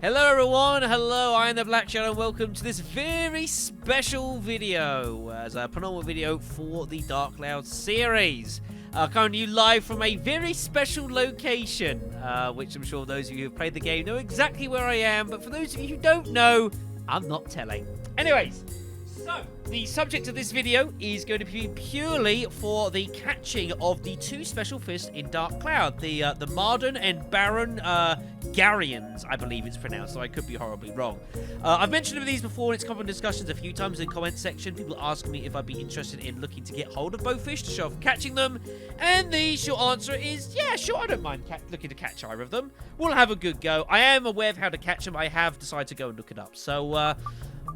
Hello everyone, hello, I am the Black Shadow and welcome to this very special video as a penultimate video for the Dark Cloud series. Coming to you live from a very special location, which I'm sure those of you who have played the game know exactly where I am, but for those of you who don't know, I'm not telling. Anyways, so the subject of this video is going to be purely for the catching of the two special fish in Dark Cloud, the Marden and Baron Garayans, I believe it's pronounced, so I could be horribly wrong. I've mentioned these before in its common discussions a few times in the comment section. People ask me if I'd be interested in looking to get hold of both fish to show off catching them, and the short answer is, yeah, sure, I don't mind looking to catch either of them. We'll have a good go. I am aware of how to catch them. I have decided to go and look it up. So,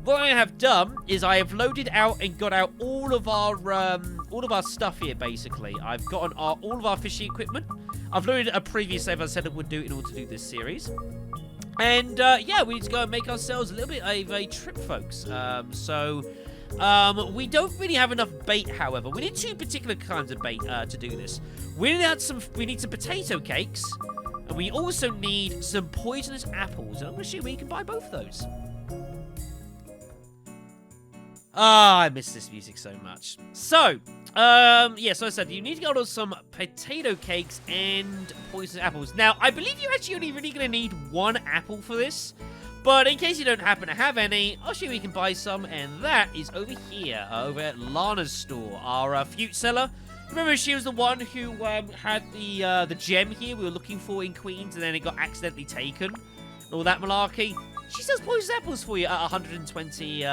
what I have done is I have loaded out and got out all of our stuff here, basically. I've gotten all of our fishing equipment. I've loaded a previous save I said I would do in order to do this series. And, yeah, we need to go and make ourselves a little bit of a trip, folks. We don't really have enough bait, however. We need two particular kinds of bait to do this. We need some potato cakes, and we also need some poisonous apples. And I'm going to show you where you can buy both of those. Ah, I miss this music so much. So, yeah, so I said, you need to go on some potato cakes and poisonous apples. Now, I believe you're actually only really going to need one apple for this. But in case you don't happen to have any, I'll show you where you can buy some. And that is over here, over at Lana's store, our fruit seller. Remember, she was the one who had the gem here we were looking for in Queens, and then it got accidentally taken. And all that malarkey. She sells poisonous apples for you at 120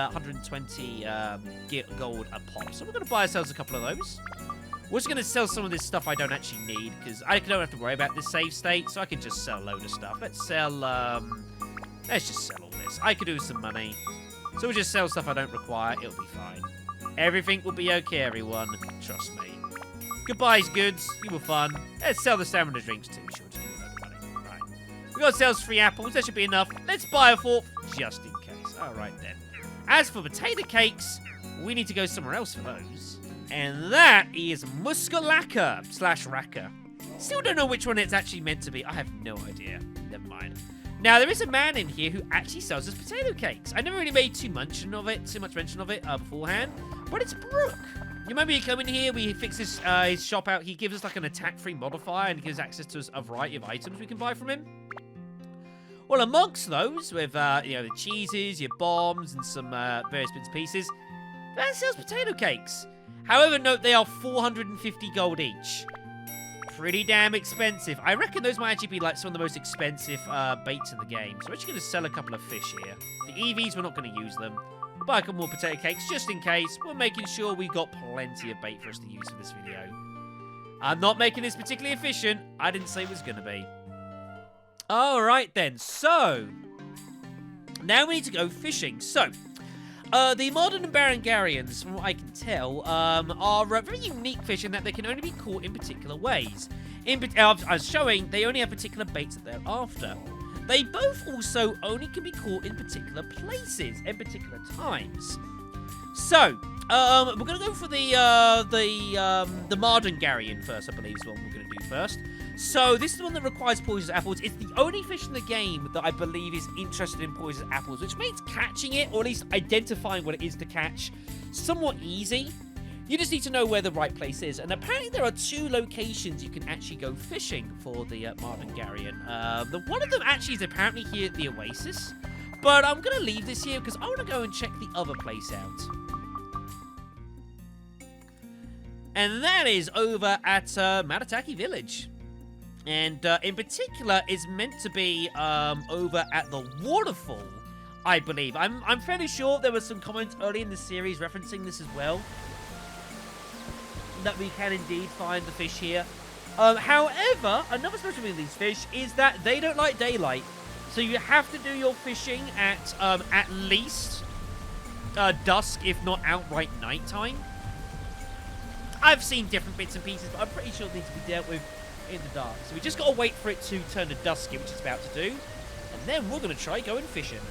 gold a pop. So we're going to buy ourselves a couple of those. We're just going to sell some of this stuff I don't actually need, because I don't have to worry about this save state, so I can just sell a load of stuff. Let's just sell all this. I could do some money. So we'll just sell stuff I don't require. It'll be fine. Everything will be okay, everyone. Trust me. Goodbyes, goods. You were fun. Let's sell the stamina drinks too. Sure, to give a load of money. Right. We got ourselves 3 apples. That should be enough. Let's buy a 4th, just in case. All right, then. As for potato cakes, we need to go somewhere else for those. And that is Muskalaka/Raka. Still don't know which one it's actually meant to be. I have no idea. Never mind. Now, there is a man in here who actually sells us potato cakes. I never really made too much mention of it beforehand, but it's Brooke. You remember, you come in here, we fix his shop out. He gives us like an attack-free modifier and gives access to a variety of items we can buy from him. Well, amongst those, with the cheeses, your bombs, and some various bits and pieces, that sells potato cakes. However, note they are 450 gold each. Pretty damn expensive. I reckon those might actually be like some of the most expensive baits in the game. So we're actually going to sell a couple of fish here. The EVs, we're not going to use them. We'll buy a couple more potato cakes just in case. We're making sure we've got plenty of bait for us to use for this video. I'm not making this particularly efficient. I didn't say it was going to be. Alright then, so now we need to go fishing. So, the Marden and Baron Garayans, from what I can tell, are very unique fish in that they can only be caught in particular ways. I was showing, they only have particular baits that they're after. They both also only can be caught in particular places and particular times. So, we're going to go for the Marden Garayan first, I believe is what we're going to do first. So, this is the one that requires poisonous apples. It's the only fish in the game that I believe is interested in poisonous apples, which makes catching it, or at least identifying what it is to catch, somewhat easy. You just need to know where the right place is. And apparently there are 2 locations you can actually go fishing for the Marden Garayan. One of them actually is apparently here at the Oasis. But I'm going to leave this here because I want to go and check the other place out. And that is over at Matataki Village. And in particular, it's meant to be over at the waterfall, I believe. I'm fairly sure there were some comments early in the series referencing this as well. That we can indeed find the fish here. However, another special thing with these fish is that they don't like daylight. So you have to do your fishing at least dusk, if not outright nighttime. I've seen different bits and pieces, but I'm pretty sure it needs to be dealt with in the dark. So we just got to wait for it to turn to dusky, which it's about to do. And then we're going to try going fishing.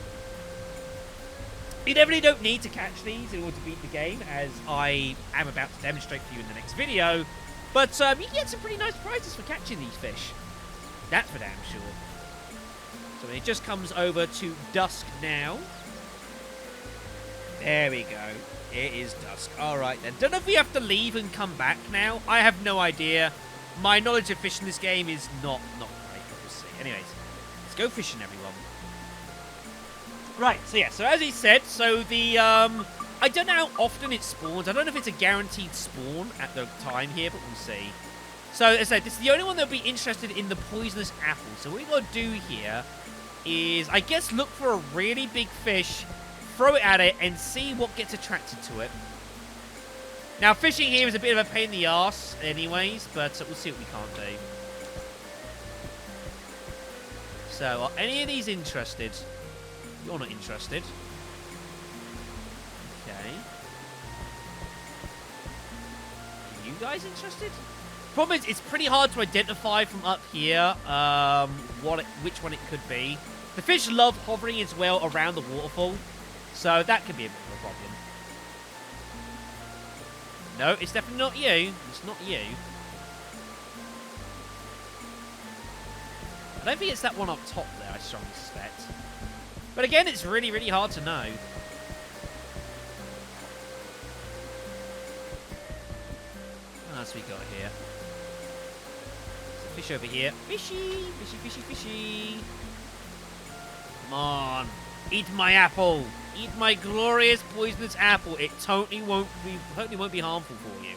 You definitely don't need to catch these in order to beat the game, as I am about to demonstrate for you in the next video. But you can get some pretty nice prizes for catching these fish. That's for damn sure. So when it just comes over to dusk now. There we go. It is dusk. All right, then. Don't know if we have to leave and come back now. I have no idea. My knowledge of fishing this game is not great, obviously. Anyways, let's go fishing, everyone. Right, so yeah, so as he said, so the, I don't know how often it spawns. I don't know if it's a guaranteed spawn at the time here, but we'll see. So, as I said, this is the only one that'll be interested in the poisonous apple. So what we got to do here is, I guess, look for a really big fish, throw it at it, and see what gets attracted to it. Now, fishing here is a bit of a pain in the arse anyways, but we'll see what we can't do. So, are any of these interested? You're not interested. Okay. Are you guys interested? Problem is, it's pretty hard to identify from up here which one it could be. The fish love hovering as well around the waterfall, so that could be a bit of a problem. No, it's definitely not you. It's not you. I don't think it's that one up top there, I strongly suspect. But again, it's really, really hard to know. What else we got here? There's a fish over here. Fishy, fishy, fishy, fishy. Come on. Eat my apple. Eat my glorious poisonous apple. It totally won't be harmful for you at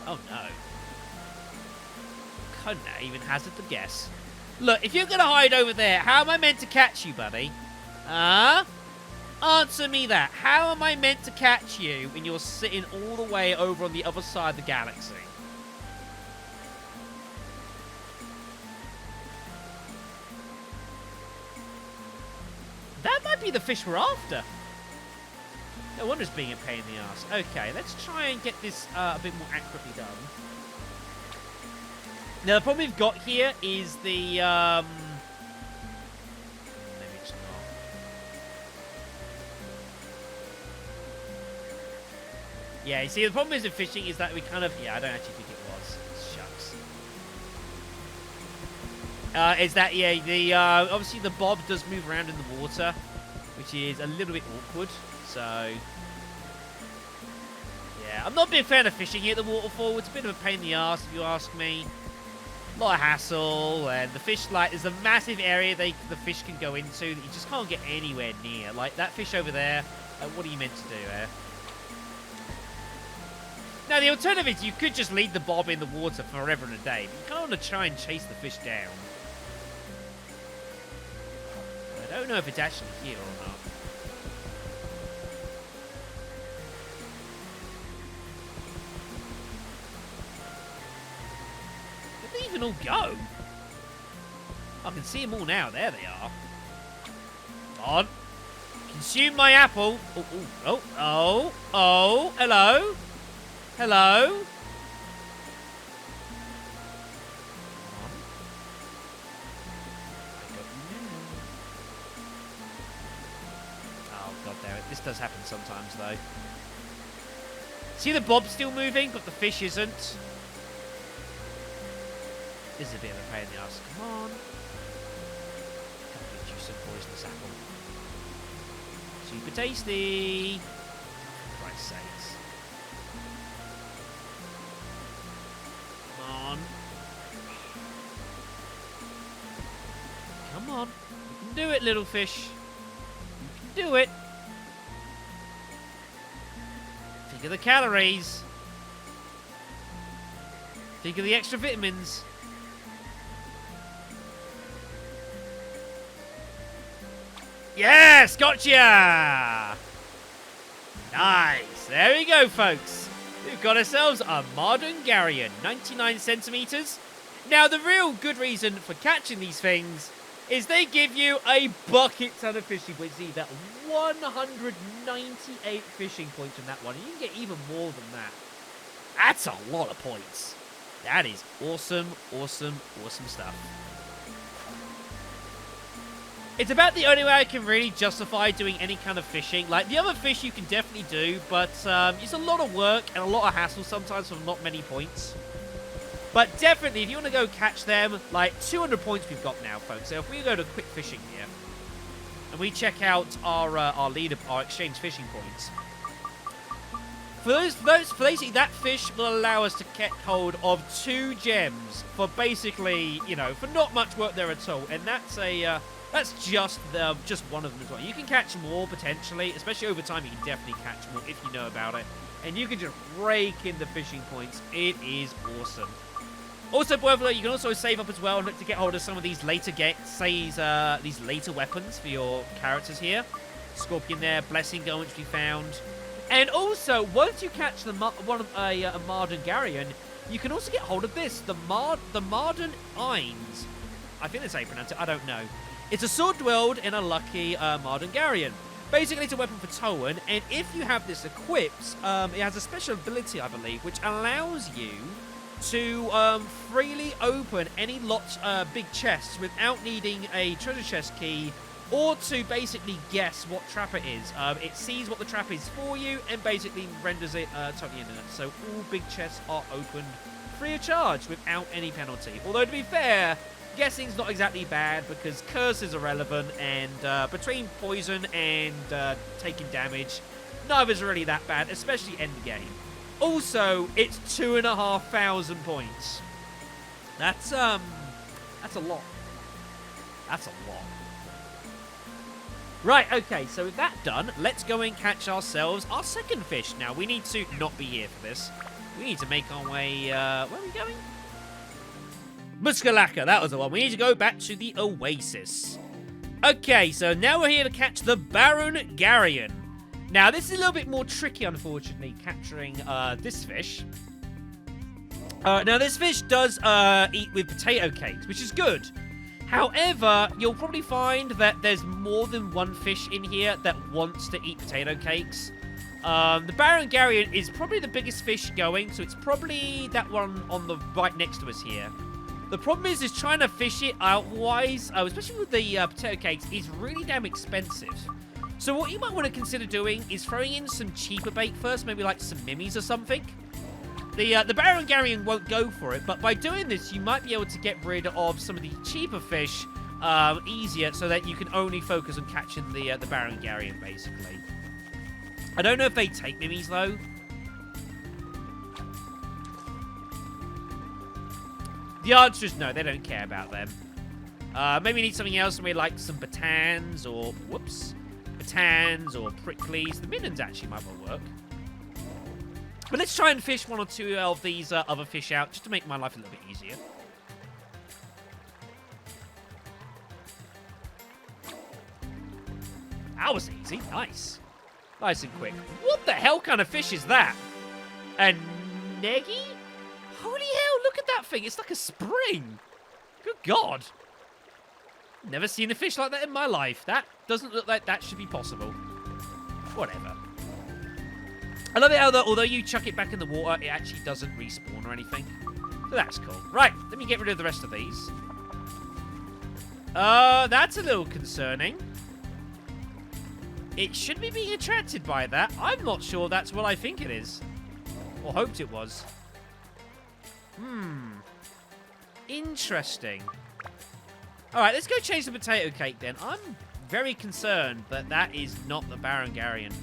all. Oh no. Couldn't even hazard the guess. Look, if you're gonna hide over there, how am I meant to catch you, buddy? Huh? Answer me that. How am I meant to catch you when you're sitting all the way over on the other side of the galaxy? That might be the fish we're after. No wonder it's being a pain in the ass. Okay, let's try and get this a bit more accurately done. Now, the problem we've got here is the... maybe it's not. Yeah, you see, the problem is with fishing is that we kind of... Yeah, I don't actually think it was. Shucks. Is that, yeah, the obviously the bob does move around in the water, which is a little bit awkward, so... Yeah, I'm not a big fan of fishing here at the waterfall. It's a bit of a pain in the arse, if you ask me. A lot of hassle, and the fish, like, there's a massive area the fish can go into that you just can't get anywhere near. Like, that fish over there, what are you meant to do there? Now, the alternative is you could just leave the bob in the water forever and a day, but you kind of want to try and chase the fish down. I don't know if it's actually here or not. Where'd they even all go? I can see them all now. There they are. Come on. Consume my apple. Oh, oh, oh, oh, hello. Hello. Oh, god damn it. This does happen sometimes, though. See the bob still moving, but the fish isn't. This is a bit of a pain in the ass. Come on. Come get you some poisonous apple. Super tasty. For Christ's sakes. Come on. Come on. You can do it, little fish. You can do it. Think of the calories. Think of the extra vitamins. Yes! Gotcha! Nice. There we go, folks. We've got ourselves a modern Garayan, 99 centimeters. Now, the real good reason for catching these things is they give you a bucket ton of fishing points. See, that 198 fishing points from that one. And you can get even more than that. That's a lot of points. That is awesome, awesome, awesome stuff. It's about the only way I can really justify doing any kind of fishing. Like, the other fish you can definitely do, but it's a lot of work and a lot of hassle sometimes for not many points. But definitely, if you want to go catch them, like 200 points we've got now, folks. So if we go to quick fishing here, and we check out our exchange fishing points. For basically, that fish will allow us to get hold of 2 gems for basically, you know, for not much work there at all. And that's just one of them as well. You can catch more potentially, especially over time. You can definitely catch more if you know about it, and you can just rake in the fishing points. It is awesome. Also, Pueblo, you can also save up as well and look to get hold of some of these later these later weapons for your characters here. Scorpion there, Blessing Gun, which we found. And also, once you catch a Marden Garayan, you can also get hold of this, the Marden Ines. I think that's how you pronounce it, I don't know. It's a sword wield in a lucky Marden Garayan. Basically, it's a weapon for Toan, and if you have this equipped, it has a special ability, I believe, which allows you to freely open any big chests without needing a treasure chest key, or to basically guess what trap it is. It sees what the trap is for you and basically renders it totally infinite. So all big chests are opened free of charge without any penalty. Although, to be fair, guessing's not exactly bad because curse is irrelevant, and between poison and taking damage, neither's really that bad, especially end game. Also, it's 2,500 points. That's a lot. That's a lot. Right, okay, so with that done, let's go and catch ourselves our second fish. Now, we need to not be here for this. We need to make our way, where are we going? Muskalaka, that was the one. We need to go back to the Oasis. Okay, so now we're here to catch the Baron Garayan. Now, this is a little bit more tricky, unfortunately, capturing this fish. Now, this fish does eat with potato cakes, which is good. However, you'll probably find that there's more than one fish in here that wants to eat potato cakes. The Baron Garayan is probably the biggest fish going, so it's probably that one on the right next to us here. The problem is trying to fish it outwise, especially with the potato cakes, is really damn expensive. So what you might want to consider doing is throwing in some cheaper bait first, maybe like some mimmies or something. The Baron Garayan won't go for it, but by doing this, you might be able to get rid of some of the cheaper fish easier, so that you can only focus on catching the Baron Garayan, basically. I don't know if they take mimmies, though. The answer is no, they don't care about them. Maybe we need something else, maybe like some batans or, batans or pricklies. The minions actually might well work. But let's try and fish one or two of these other fish out, just to make my life a little bit easier. That was easy. Nice. Nice and quick. What the hell kind of fish is that? A neggy? Holy hell, look at that thing. It's like a spring. Good God. Never seen a fish like that in my life. That doesn't look like that should be possible. Whatever. I love it how, although you chuck it back in the water, it actually doesn't respawn or anything. So that's cool. Right, let me get rid of the rest of these. That's a little concerning. It should be being attracted by that. I'm not sure that's what I think it is. Or hoped it was. Interesting. Alright, let's go chase the potato cake then. I'm very concerned that that is not the Baron Garayan.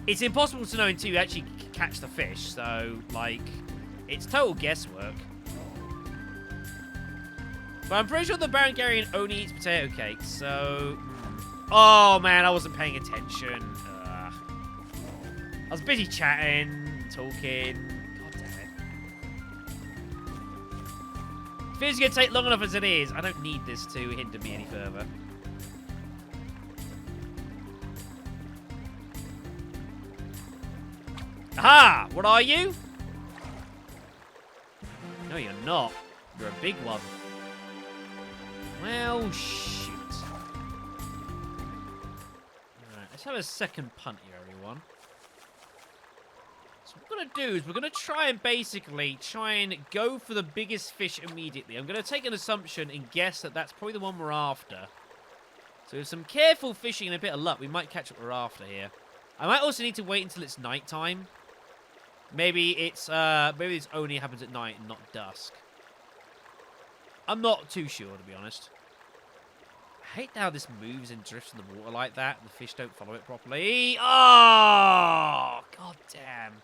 It's impossible to know until you actually catch the fish, so, like, it's total guesswork. But I'm pretty sure the Baron Garayan only eats potato cakes, so... Oh, man, I wasn't paying attention. I was busy chatting, talking. God damn it. Feels going to take long enough as it is. I don't need this to hinder me any further. Aha! What are you? No, you're not. You're a big one. Well, shoot. Alright, let's have a second punt here, everyone. So what we're going to do is we're going to try and basically go for the biggest fish immediately. I'm going to take an assumption and guess that that's probably the one we're after. So with some careful fishing and a bit of luck, we might catch what we're after here. I might also need to wait until it's nighttime. Maybe it's maybe this only happens at night and not dusk. I'm not too sure, to be honest. I hate how this moves and drifts in the water like that, and the fish don't follow it properly. Oh, god damn.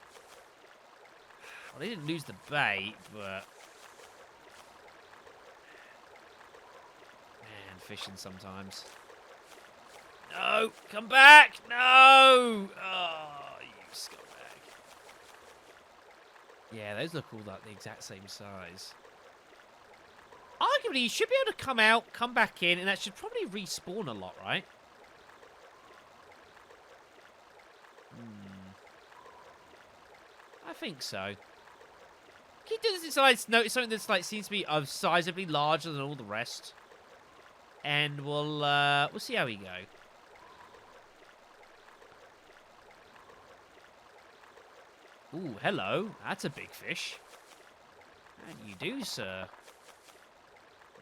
Well, they didn't lose the bait, but man, fishing sometimes. No, come back! No! Oh, you scumbag. Yeah, those look all like the exact same size. Arguably, you should be able to come out, come back in, and that should probably respawn a lot, right? I think so. Keep doing this inside. Notice something that's like seems to be sizably larger than all the rest, and we'll see how we go. Ooh, hello. That's a big fish. How do you do, sir?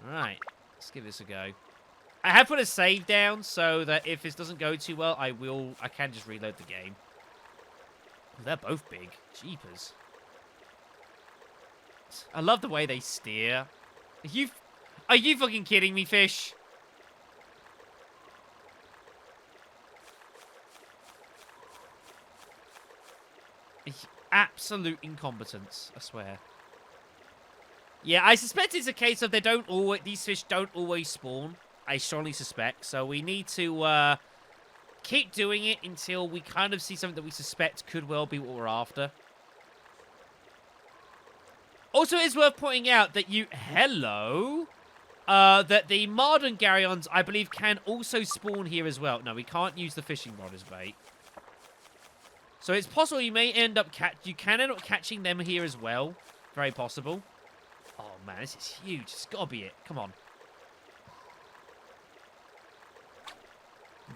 Alright, let's give this a go. I have put a save down so that if this doesn't go too well, I can just reload the game. Oh, they're both big. Jeepers. I love the way they steer. Are you fucking kidding me, fish? Absolute incompetence, I swear. Yeah, I suspect it's a case of these fish don't always spawn. I strongly suspect. So we need to keep doing it until we kind of see something that we suspect could well be what we're after. Also, it is worth pointing out that that the modern Garayons, I believe, can also spawn here as well. No, we can't use the fishing rod as bait. So it's possible you can end up catching them here as well. Very possible. Oh, man, this is huge. It's got to be it. Come on.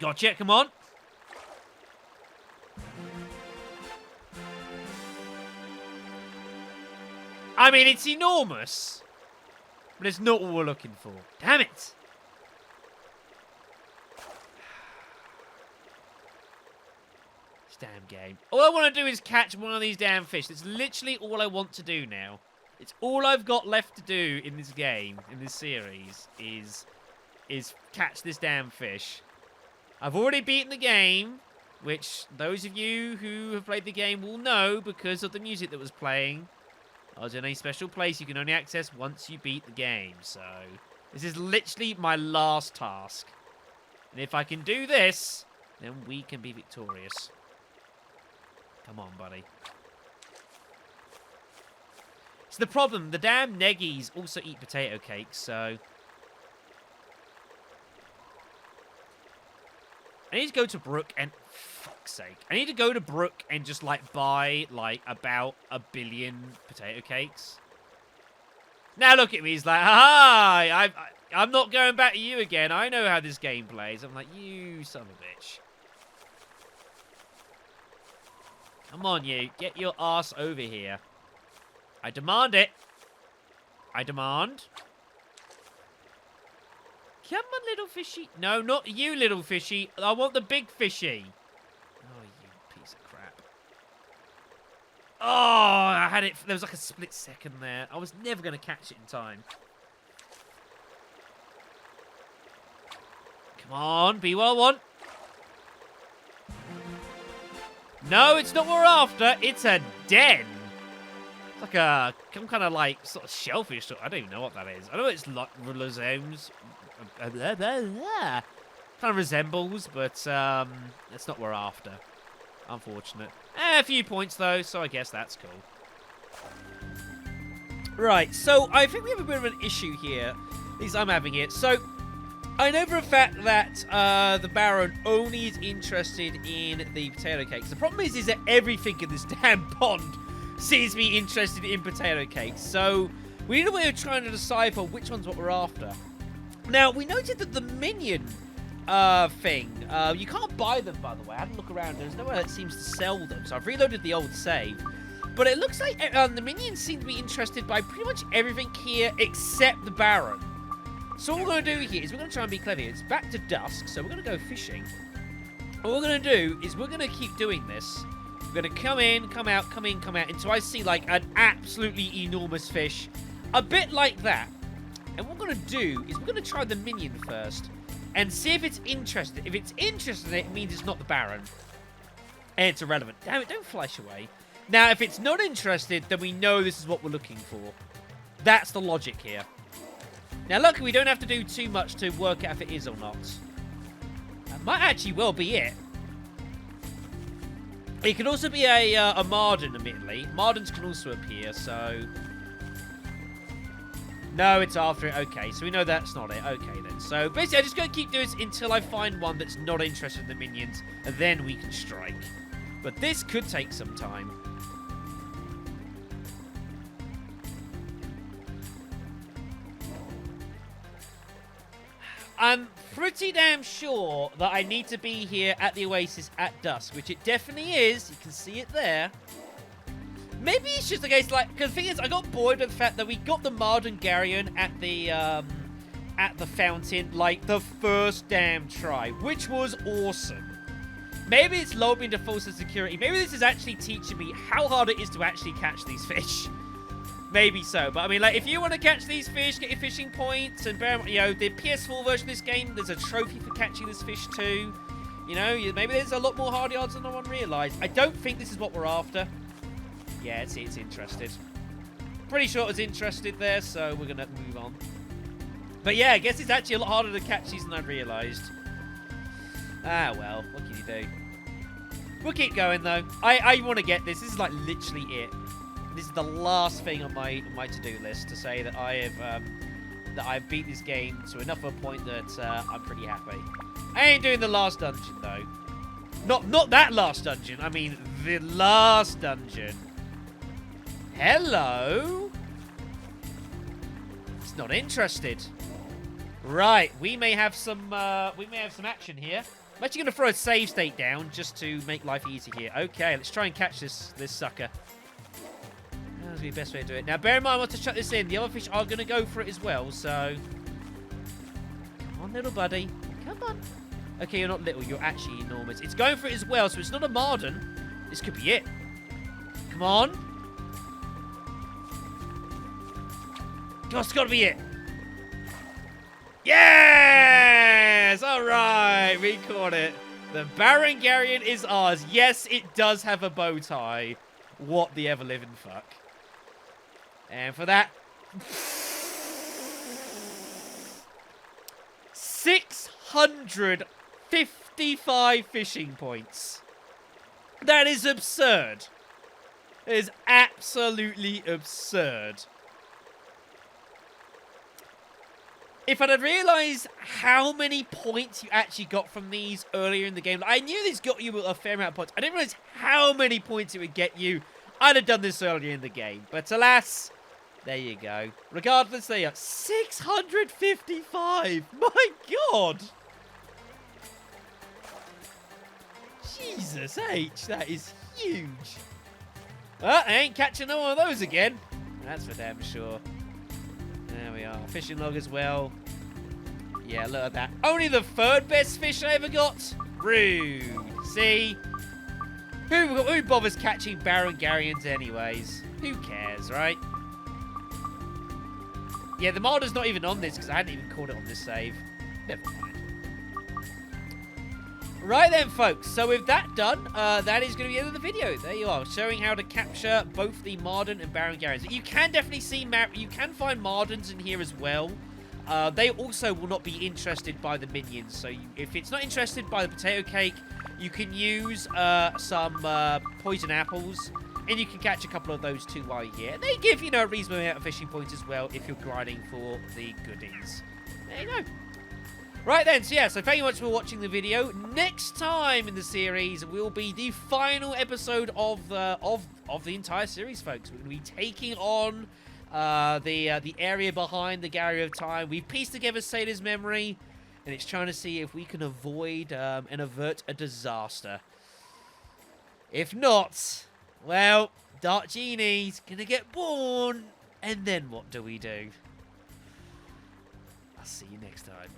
Gotcha. Come on. I mean, it's enormous. But it's not what we're looking for. Damn it. This damn game. All I want to do is catch one of these damn fish. That's literally all I want to do now. It's all I've got left to do in this game, in this series, is catch this damn fish. I've already beaten the game, which those of you who have played the game will know because of the music that was playing. I was in a special place you can only access once you beat the game, so this is literally my last task. And if I can do this, then we can be victorious. Come on, buddy. It's the problem. The damn neggies also eat potato cakes, so I need to go to Brook and... fuck's sake. I need to go to Brook and just, like, buy, like, about 1 billion potato cakes. Now look at me. He's like, ha! I'm not going back to you again. I know how this game plays. I'm like, you son of a bitch. Come on, you. Get your ass over here. I demand it. I demand. Come on, little fishy. No, not you, little fishy. I want the big fishy. Oh, you piece of crap. Oh, I had it. There was like a split second there. I was never going to catch it in time. Come on, be what I want. No, it's not what we're after. It's a den. It's like some kind of like sort of shellfish. I don't even know what that is. I know it's like resembles, kind of resembles, but that's not what we're after. Unfortunate. A few points though, so I guess that's cool. Right, so I think we have a bit of an issue here. At least I'm having it. So I know for a fact that the Baron only is interested in the potato cakes. The problem is that everything in this damn pond seems me interested in potato cakes. So we need a way of trying to decipher which one's what we're after. Now, we noted that the minion thing, you can't buy them, by the way. I had a look around. There's nowhere that seems to sell them. So I've reloaded the old save. But it looks like the minions seem to be interested by pretty much everything here except the Baron. So what we're going to do here is we're going to try and be clever here. It's back to dusk, so we're going to go fishing. What we're going to do is we're going to keep doing this We're going to come in, come out, come in, come out, until I see, like, an absolutely enormous fish. A bit like that. And what we're going to do is we're going to try the minion first. And see if it's interested. If it's interested in it, it means it's not the Baron. And it's irrelevant. Damn it, don't flash away. Now, if it's not interested, then we know this is what we're looking for. That's the logic here. Now, luckily, we don't have to do too much to work out if it is or not. That might actually well be it. It could also be a Marden, admittedly. Mardens can also appear, so... No, it's after it. Okay, so we know that's not it. Okay, then. So, basically, I'm just going to keep doing this until I find one that's not interested in the minions, and then we can strike. But this could take some time. I'm pretty damn sure that I need to be here at the Oasis at dusk, which it definitely is. You can see it there. Maybe it's just a case like, because the thing is, I got bored with the fact that we got the Marden Garayan at the fountain like the first damn try, which was awesome. Maybe it's lowered me into full security. Maybe this is actually teaching me how hard it is to actually catch these fish. Maybe so, but I mean, like, if you want to catch these fish, get your fishing points, and you know, the PS4 version of this game, there's a trophy for catching this fish too. You know, maybe there's a lot more hard yards than no one realised. I don't think this is what we're after. Yeah, it's interested. Pretty sure it was interested there, so we're going to move on. But yeah, I guess it's actually a lot harder to catch these than I realised. Ah, well, what can you do? We'll keep going, though. I want to get this. This is, like, literally it. This is the last thing on my to-do list to say that I've beat this game to enough of a point that I'm pretty happy. I ain't doing the last dungeon, though. Not that last dungeon. I mean, the last dungeon. Hello? It's not interested. Right, we may have some action here. I'm actually going to throw a save state down just to make life easy here. Okay, let's try and catch this sucker. That's the best way to do it. Now, bear in mind, I want to shut this in. The other fish are going to go for it as well, so... Come on, little buddy. Come on. Okay, you're not little. You're actually enormous. It's going for it as well, so it's not a Marden. This could be it. Come on. God, it's got to be it. Yes! All right, we caught it. The Baron Garayan is ours. Yes, it does have a bow tie. What the ever-living fuck. And for that... 655 fishing points. That is absurd. It is absolutely absurd. If I'd have realised how many points you actually got from these earlier in the game, I knew this got you a fair amount of points. I didn't realise how many points it would get you. I'd have done this earlier in the game. But alas, there you go. Regardless, there you are. 655! My God! Jesus H, that is huge. Well, I ain't catching no one of those again. That's for damn sure. There we are. Fishing log as well. Yeah, look at that. Only the third best fish I ever got? Rude. See? Who bothers catching Baron Garayans anyways? Who cares, right? Yeah, the Marder's not even on this because I hadn't even caught it on this save. Never mind. Right then, folks. So with that done, that is going to be the end of the video. There you are, showing how to capture both the Marden and Baron Garayans. You can definitely see, you can find Mardens in here as well. They also will not be interested by the minions. So if it's not interested by the potato cake, you can use some poison apples, and you can catch a couple of those too while you're here. They give, you know, a reasonable amount of fishing points as well if you're grinding for the goodies. There you go. Right then, so yeah, so thank you much for watching the video. Next time in the series will be the final episode of the entire series, folks. We're going to be taking on the area behind the Gallery of Time. We've pieced together Sailor's memory, and it's trying to see if we can avoid and avert a disaster. If not, well, Dark Genie's going to get born, and then what do we do? I'll see you next time.